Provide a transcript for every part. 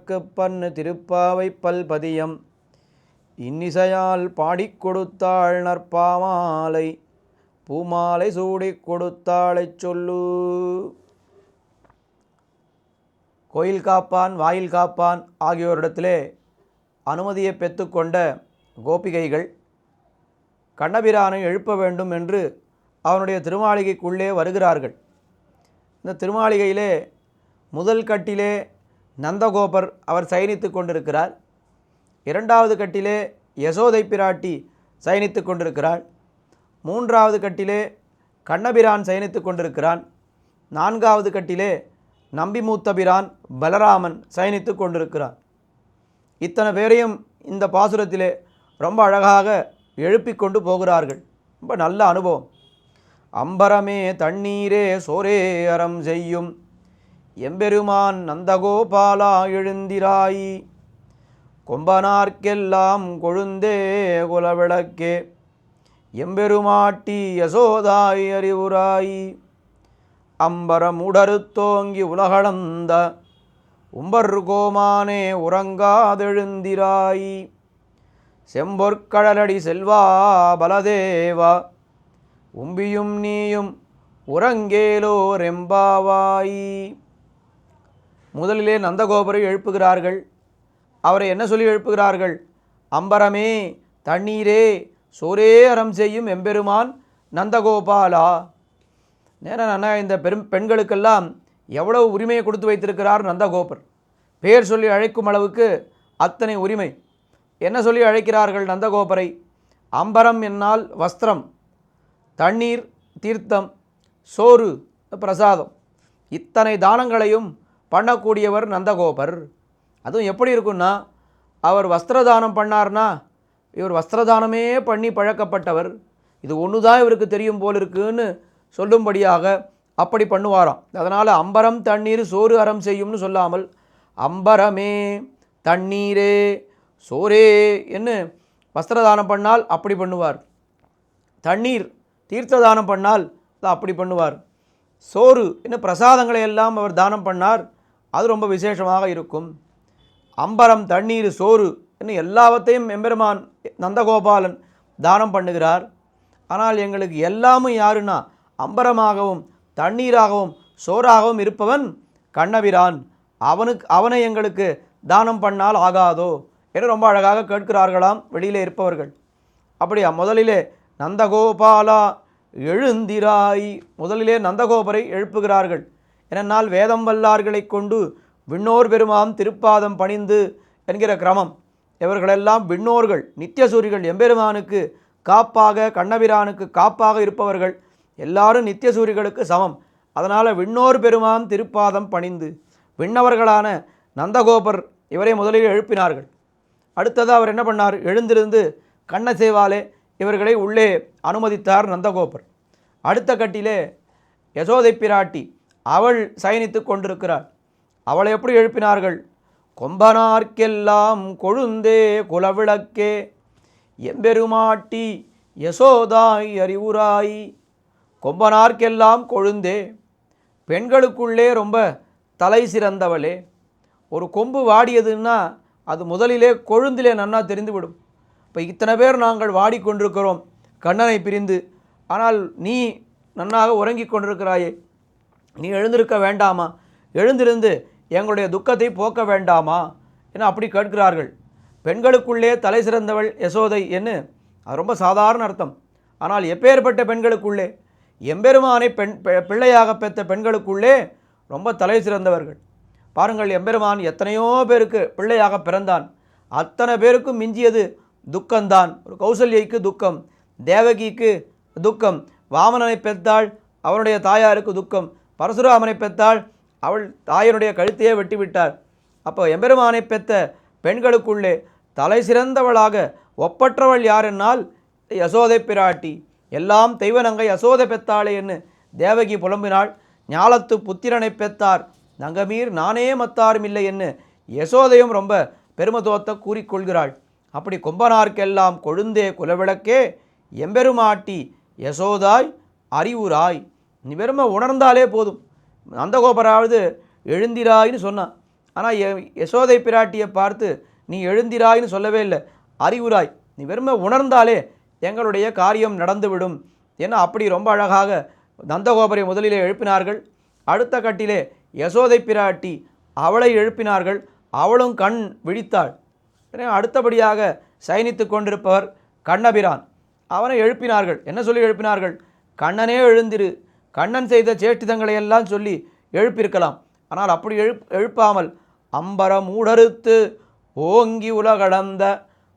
அவர்க்கு பண்ணு திருப்பாவை பல்பதியம் இன்னிசையால் பாடிக் கொடுத்தாள் நற்பாமாலை பூமாலை சூடிக் கொடுத்தாளைச் சொல்லு. கோயில் காப்பான் வாயில் காப்பான் ஆகியோரிடத்திலே அனுமதியை பெற்றுக்கொண்ட கோபிகைகள் கண்ணபிரானை எழுப்ப வேண்டும் என்று அவனுடைய திருமாளிகைக்குள்ளே வருகிறார்கள். இந்த திருமாளிகையிலே முதல் கட்டிலே நந்தகோபர் அவர் சயனித்து கொண்டிருக்கிறார். இரண்டாவது கட்டிலே யசோதை பிராட்டி சயனித்து கொண்டிருக்கிறாள். மூன்றாவது கட்டிலே கண்ணபிரான் சயனித்து கொண்டிருக்கிறான். நான்காவது கட்டிலே நம்பி மூத்தபிரான் பலராமன் சயனித்து கொண்டிருக்கிறான். இத்தனை பேரையும் இந்த பாசுரத்திலே ரொம்ப அழகாக எழுப்பி கொண்டு போகிறார்கள். ரொம்ப நல்ல அனுபவம். அம்பரமே தண்ணீரே சோரே அறம் செய்யும் எம்பெருமான் நந்தகோபாலா எழுந்திராயி கொம்பனார்க்கெல்லாம் கொழுந்தே குலவிளக்கே எம்பெருமாட்டி யசோதாய் அறிவுராயி அம்பரம் உடறுத்தோங்கி உலகளந்த உம்பர் கோமானே உறங்காதெழுந்திராயி செம்பொற்கடலடி செல்வா பலதேவா உம்பியும் நீயும் உறங்கேலோர் எம்பாவாயி. முதலிலே நந்தகோபரை எழுப்புகிறார்கள். அவரை என்ன சொல்லி எழுப்புகிறார்கள்? அம்பரமே தண்ணீரே சோரே அறம் செய்யும் எம்பெருமான் நந்தகோபாலா. நேரா இந்த பெண்களுக்கெல்லாம் எவ்வளவு உரிமையை கொடுத்து வைத்திருக்கிறார் நந்தகோபர். பேர் சொல்லி அழைக்கும் அளவுக்கு அத்தனை உரிமை. என்ன சொல்லி அழைக்கிறார்கள் நந்தகோபரை? அம்பரம் என்னால் வஸ்திரம், தண்ணீர் தீர்த்தம், சோறு பிரசாதம், இத்தனை தானங்களையும் பண்ணக்கூடியவர் நந்தகோபர். அதுவும் எப்படி இருக்குன்னா, அவர் வஸ்திரதானம் பண்ணார்னா இவர் வஸ்திரதானமே பண்ணி பழக்கப்பட்டவர். இது ஒன்று தான் இவருக்கு தெரியும் போல் இருக்குன்னு சொல்லும்படியாக அப்படி பண்ணுவாராம். அதனால் அம்பரம் தண்ணீர் சோறு அறம் செய்யும்னு சொல்லாமல் அம்பரமே தண்ணீரே சோரே என்று வஸ்திரதானம் பண்ணால் அப்படி பண்ணுவார். தண்ணீர் தீர்த்ததானம் பண்ணால் அப்படி பண்ணுவார். சோறு என்ன பிரசாதங்களை எல்லாம் அவர் தானம் பண்ணார். அது ரொம்ப விசேஷமாக இருக்கும். அம்பரம் தண்ணீர் சோறு என்ன எல்லாவற்றையும் எம்பெருமான் நந்தகோபாலன் தானம் பண்ணுகிறார். ஆனால் எங்களுக்கு எல்லாமும் யாருன்னா அம்பரமாகவும் தண்ணீராகவும் சோறாகவும் இருப்பவன் கண்ணபிரான். அவனை எங்களுக்கு தானம் பண்ணால் ஆகாதோ என்று ரொம்ப அழகாக கேட்கிறார்களாம் வெளியிலே இருப்பவர்கள். அப்படியா? முதலிலே நந்தகோபாலா எழுந்திராய், முதலிலே நந்தகோபரை எழுப்புகிறார்கள். ஏனென்றால் வேதம் வல்லார்களை கொண்டு விண்ணோர் பெருமாம் திருப்பாதம் பணிந்து என்கிற கிரமம். இவர்களெல்லாம் விண்ணோர்கள், நித்தியசூரிகள், எம்பெருமானுக்கு காப்பாக கண்ணபிரானுக்கு காப்பாக இருப்பவர்கள் எல்லாரும் நித்தியசூரிகளுக்கு சமம். அதனால் விண்ணோர் பெருமாம் திருப்பாதம் பணிந்து விண்ணவர்களான நந்தகோபர் இவரை முதலில் எழுப்பினார்கள். அடுத்தது அவர் என்ன பண்ணார்? எழுந்திருந்து கண்ணசேவாலே இவர்களை உள்ளே அனுமதித்தார் நந்தகோபர். அடுத்த கட்டிலே யசோதை பிராட்டி அவள் சயனித்து கொண்டிருக்கிறாள். அவளை எப்படி எழுப்பினார்கள்? கொம்பனார்க்கெல்லாம் கொழுந்தே குலவிளக்கே எம்பெருமாட்டி யசோதாய் அறிவுராய். கொம்பனார்க்கெல்லாம் கொழுந்தே, பெண்களுக்குள்ளே ரொம்ப தலை சிறந்தவளே. ஒரு கொம்பு வாடியதுன்னா அது முதலிலே கொழுந்திலே நன்னா தெரிந்துவிடும். இப்போ இத்தனை பேர் நாங்கள் வாடிக்கொண்டிருக்கிறோம் கண்ணனை பிரிந்து, ஆனால் நீ நன்னாக உறங்கி கொண்டிருக்கிறாயே, நீ எழுந்திருக்க வேண்டாமா? எழுந்திருந்து எங்களுடைய துக்கத்தை போக்க வேண்டாமா என அப்படி கேட்கிறார்கள். பெண்களுக்குள்ளே தலை சிறந்தவள் யசோதை என்று அது ரொம்ப சாதாரண அர்த்தம். ஆனால் எப்பேற்பட்ட பெண்களுக்குள்ளே? எம்பெருமானை பிள்ளையாக பெற்ற பெண்களுக்குள்ளே ரொம்ப தலை சிறந்தவர்கள். பாருங்கள், எம்பெருமான் எத்தனையோ பேருக்கு பிள்ளையாக பிறந்தான். அத்தனை பேருக்கும் மிஞ்சியது துக்கம்தான். ஒரு கௌசல்யைக்கு துக்கம், தேவகிக்கு துக்கம், வாமனனை பெற்றாள் அவனுடைய தாயாருக்கு துக்கம், பரசுராமனை பெற்றாள் அவள் தாயனுடைய கழுத்தையே வெட்டிவிட்டார். அப்போ எம்பெருமானை பெற்ற பெண்களுக்குள்ளே தலை சிறந்தவளாக ஒப்பற்றவள் யார் என்னால் யசோதை பிராட்டி. எல்லாம் தெய்வநங்கை யசோதை பெத்தாளே என்று தேவகி புலம்பினாள். ஞாலத்து புத்திரனை பெத்தார் நங்கமீர் நானே மத்தாரும் இல்லை என்று யசோதையும் ரொம்ப பெருமதோத்த கூறிக்கொள்கிறாள். அப்படி கொம்பனார்க்கெல்லாம் கொழுந்தே குலவிளக்கே எம்பெருமாட்டி யசோதாய் அறிவுராய். நீ வெறுமை உணர்ந்தாலே போதும். நந்தகோபராவது எழுந்திராயின்னு சொன்னான். ஆனால் யசோதை பிராட்டியை பார்த்து நீ எழுந்திராய்னு சொல்லவே இல்லை, அறிவுராய், நீ வெறுமை உணர்ந்தாலே எங்களுடைய காரியம் நடந்துவிடும் ஏன்னா அப்படி ரொம்ப அழகாக நந்தகோபரை முதலிலே எழுப்பினார்கள். அடுத்த கட்டிலே யசோதை பிராட்டி அவளை எழுப்பினார்கள். அவளும் கண் விழித்தாள். அடுத்தபடியாக சயனித்து கொண்டிருப்பவர் கண்ணபிரான், அவனை எழுப்பினார்கள். என்ன சொல்லி எழுப்பினார்கள்? கண்ணனே எழுந்திரு, கண்ணன் செய்த சேஷ்டிதங்களை எல்லாம் சொல்லி எழுப்பியிருக்கலாம். ஆனால் அப்படி எழுப்பாமல் அம்பரம் ஊடறுத்து ஓங்கி உலகளந்த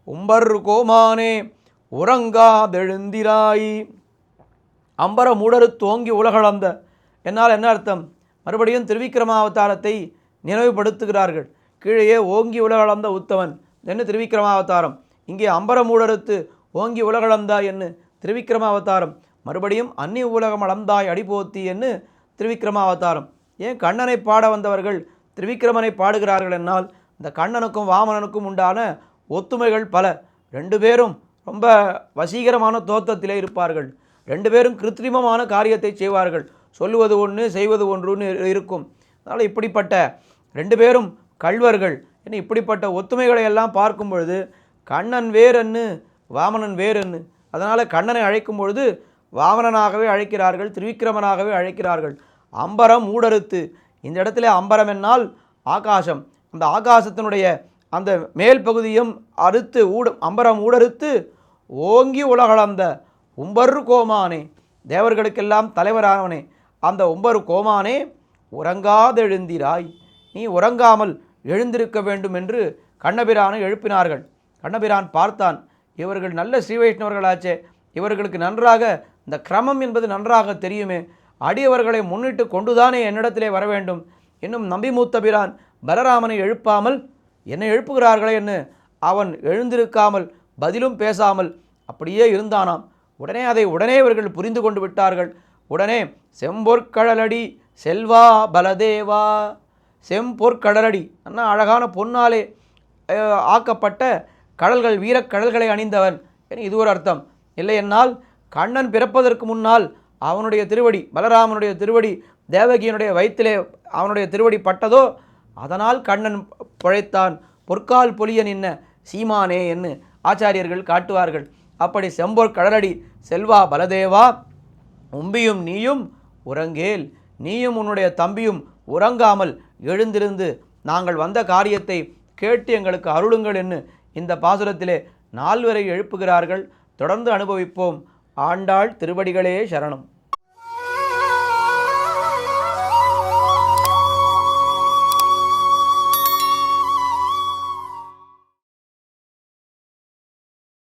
உம்பர் கோமானே உறங்காதெழுந்திராய். அம்பரம் ஊடறுத்து ஓங்கி உலகளந்த என்னால் என்ன அர்த்தம்? மறுபடியும் திருவிக்கிரமாவதாரத்தை நினைவுபடுத்துகிறார்கள். கீழே ஓங்கி உலகளந்த உத்தவன் என்று திருவிக்கிரமாவதாரம், இங்கே அம்பரம் ஊடறுத்து ஓங்கி உலகளந்தாய் என்று திருவிக்கிரமாவதாரம், மறுபடியும் அந்நிய உலகம் அளந்தாய் அடிபோத்தி என்று திருவிக்கிரமாவதாரம். ஏன் கண்ணனை பாட வந்தவர்கள் திருவிக்கிரமனை பாடுகிறார்கள் என்னால் இந்த கண்ணனுக்கும் வாமனனுக்கும் உண்டான ஒத்துமைகள் பல. ரெண்டு பேரும் ரொம்ப வசீகரமான தோற்றத்திலே இருப்பார்கள். ரெண்டு பேரும் கிருத்திரிமமான காரியத்தை செய்வார்கள். சொல்லுவது ஒன்று செய்வது ஒன்றுன்னு இருக்கும். அதனால் இப்படிப்பட்ட ரெண்டு பேரும் கள்வர்கள் என்ன இப்படிப்பட்ட ஒத்துமைகளை எல்லாம் பார்க்கும் பொழுது கண்ணன் வேறென்னு வாமனன் வேறென்னு, அதனால் கண்ணனை அழைக்கும் பொழுது வாமனனாகவே அழைக்கிறார்கள், திருவிக்கிரமனாகவே அழைக்கிறார்கள். அம்பரம் ஊடறுத்து, இந்த இடத்துல அம்பரம் என்னால் ஆகாசம், அந்த ஆகாசத்தினுடைய அந்த மேல் பகுதியும் அறுத்து அம்பரம் ஊடறுத்து ஓங்கி உலகளந்த உம்பர் கோமானே, தேவர்களுக்கெல்லாம் தலைவரானவனே, அந்த உம்பர் கோமானே உறங்காதெழுந்திராய், நீ உறங்காமல் எழுந்திருக்க வேண்டும் என்று கண்ணபிரானை எழுப்பினார்கள். கண்ணபிரான் பார்த்தான், இவர்கள் நல்ல ஸ்ரீ வைஷ்ணவர்களாச்சே, இவர்களுக்கு நன்றாக இந்த கிரமம் என்பது நன்றாக தெரியுமே, அடியவர்களை முன்னிட்டு கொண்டுதானே என்னிடத்திலே வர வேண்டும். இன்னும் நம்பி மூத்த பிரான் பலராமனை எழுப்பாமல் என்னை எழுப்புகிறார்களே என்று அவன் எழுந்திருக்காமல் பதிலும் பேசாமல் அப்படியே இருந்தானாம். உடனே இவர்கள் புரிந்து கொண்டு விட்டார்கள். உடனே செம்பொற்கடலடி செல்வா பலதேவா, செம்பொற்கடலடி அண்ணா அழகான பொன்னாலே ஆக்கப்பட்ட கடல்கள், வீரக்கடல்களை அணிந்தவன் இது ஒரு அர்த்தம். இல்லை என்னால் கண்ணன் பிறப்பதற்கு முன்னால் அவனுடைய திருவடி, பலராமனுடைய திருவடி தேவகியினுடைய வயிற்றிலே அவனுடைய திருவடி பட்டதோ, அதனால் கண்ணன் பிழைத்தான், பொற்கால் பொலிய நின்ன சீமானே என்று ஆச்சாரியர்கள் காட்டுவார்கள். அப்படி செம்பொற் கடலடி செல்வா பலதேவா, உம்பியும் நீயும் உறங்கேல், நீயும் உன்னுடைய தம்பியும் உறங்காமல் எழுந்திருந்து நாங்கள் வந்த காரியத்தை கேட்டு எங்களுக்கு அருளுங்கள் என்று இந்த பாசுரத்திலே 4 எழுப்புகிறார்கள். தொடர்ந்து அனுபவிப்போம். ஆண்டாள் திருவடிகளே சரணம்.